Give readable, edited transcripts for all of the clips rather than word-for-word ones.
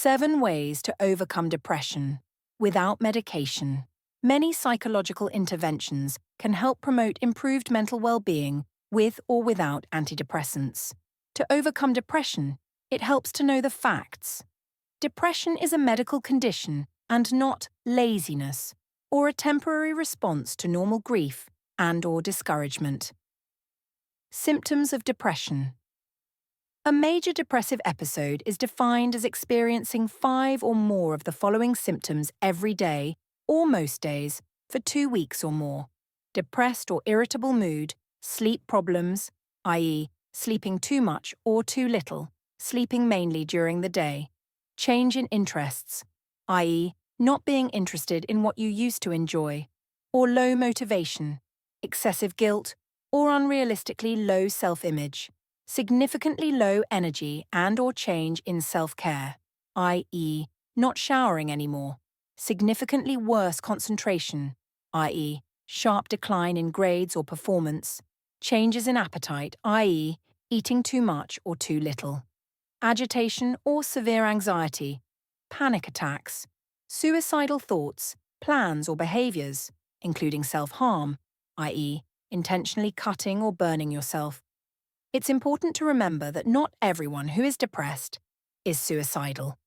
7 ways to overcome depression without medication. Many psychological interventions can help promote improved mental well-being with or without antidepressants. To overcome depression, it helps to know the facts. Depression is a medical condition and not laziness or a temporary response to normal grief and/or discouragement. Symptoms of depression. A major depressive episode is defined as experiencing 5 or more of the following symptoms every day, or most days, for 2 weeks or more. Depressed or irritable mood, sleep problems, i.e., sleeping too much or too little, sleeping mainly during the day. Change in interests, i.e., not being interested in what you used to enjoy. Or low motivation, excessive guilt, or unrealistically low self-image. Significantly low energy and/or change in self-care, i.e., not showering anymore. Significantly worse concentration, i.e., sharp decline in grades or performance. Changes in appetite, i.e., eating too much or too little. Agitation or severe anxiety, panic attacks. Suicidal thoughts, plans or behaviors, including self-harm, i.e., intentionally cutting or burning yourself. It's important to remember that not everyone who is depressed is suicidal.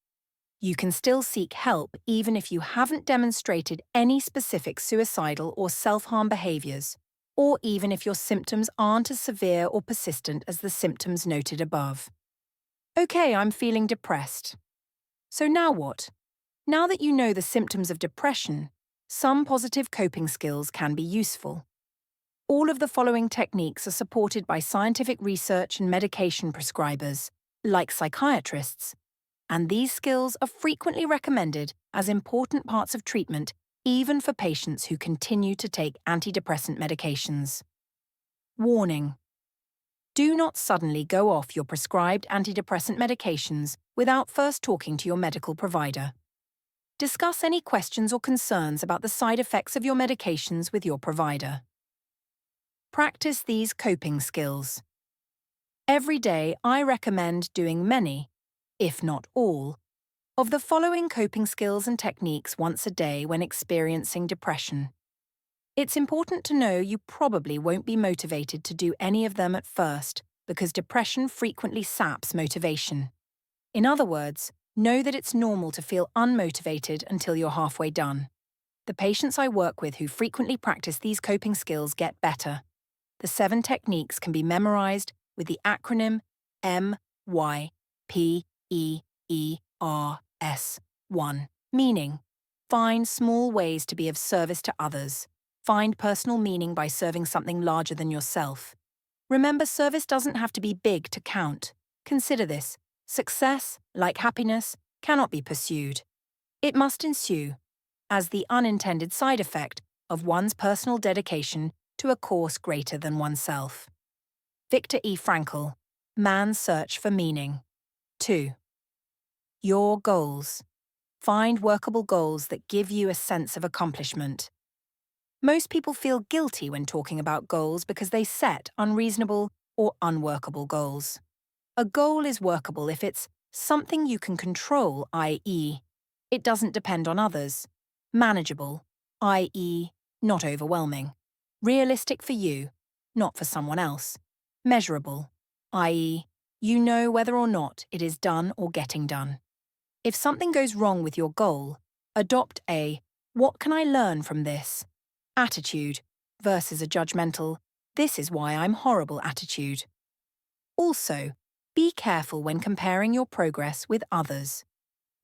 You can still seek help even if you haven't demonstrated any specific suicidal or self-harm behaviors, or even if your symptoms aren't as severe or persistent as the symptoms noted above. Okay, I'm feeling depressed. So now what? Now that you know the symptoms of depression, some positive coping skills can be useful. All of the following techniques are supported by scientific research and medication prescribers, like psychiatrists, and these skills are frequently recommended as important parts of treatment even for patients who continue to take antidepressant medications. Warning: do not suddenly go off your prescribed antidepressant medications without first talking to your medical provider. Discuss any questions or concerns about the side effects of your medications with your provider. Practice these coping skills. Every day, I recommend doing many, if not all, of the following coping skills and techniques once a day when experiencing depression. It's important to know you probably won't be motivated to do any of them at first because depression frequently saps motivation. In other words, know that it's normal to feel unmotivated until you're halfway done. The patients I work with who frequently practice these coping skills get better. The 7 techniques can be memorized with the acronym MYPEERS1, meaning find small ways to be of service to others. Find personal meaning by serving something larger than yourself. Remember, service doesn't have to be big to count. Consider this: success, like happiness, cannot be pursued. It must ensue, as the unintended side effect of one's personal dedication to a cause greater than oneself. Viktor E. Frankl, Man's Search for Meaning. 2. Your goals. Find workable goals that give you a sense of accomplishment. Most people feel guilty when talking about goals because they set unreasonable or unworkable goals. A goal is workable if it's something you can control, i.e., it doesn't depend on others. Manageable, i.e., not overwhelming. Realistic for you, not for someone else. Measurable, i.e., you know whether or not it is done or getting done. If something goes wrong with your goal, adopt a "what can I learn from this?" attitude versus a judgmental "this is why I'm horrible" attitude. Also, be careful when comparing your progress with others.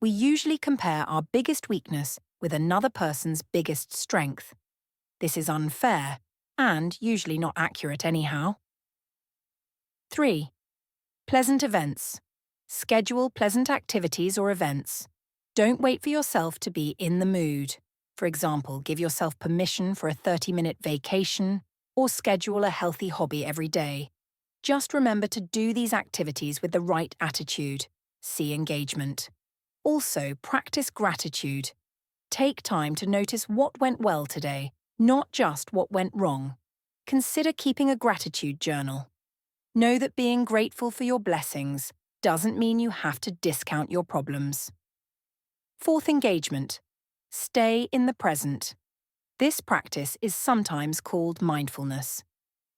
We usually compare our biggest weakness with another person's biggest strength. This is unfair and usually not accurate anyhow. 3. Pleasant events. Schedule pleasant activities or events. Don't wait for yourself to be in the mood. For example, give yourself permission for a 30-minute vacation or schedule a healthy hobby every day. Just remember to do these activities with the right attitude. See engagement. Also, practice gratitude. Take time to notice what went well today, not just what went wrong. Consider keeping a gratitude journal. Know that being grateful for your blessings doesn't mean you have to discount your problems. Fourth engagement. Stay in the present. This practice is sometimes called mindfulness.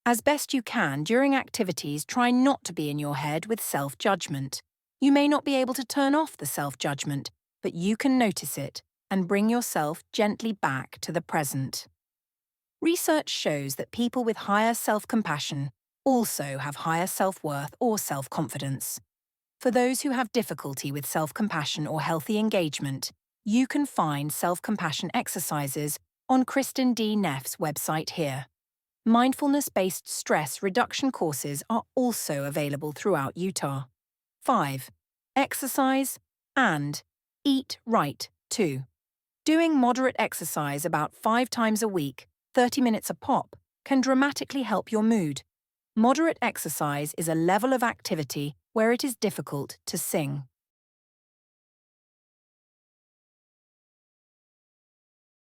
As best you can during activities, try not to be in your head with self-judgment. You may not be able to turn off the self-judgment, but you can notice it and bring yourself gently back to the present. Research shows that people with higher self-compassion also have higher self-worth or self-confidence. For those who have difficulty with self-compassion or healthy engagement, you can find self-compassion exercises on Kristen D. Neff's website here. Mindfulness-based stress reduction courses are also available throughout Utah. 5. Exercise and eat right too. Doing moderate exercise about 5 times a week, 30 minutes a pop, can dramatically help your mood. Moderate exercise is a level of activity where it is difficult to sing.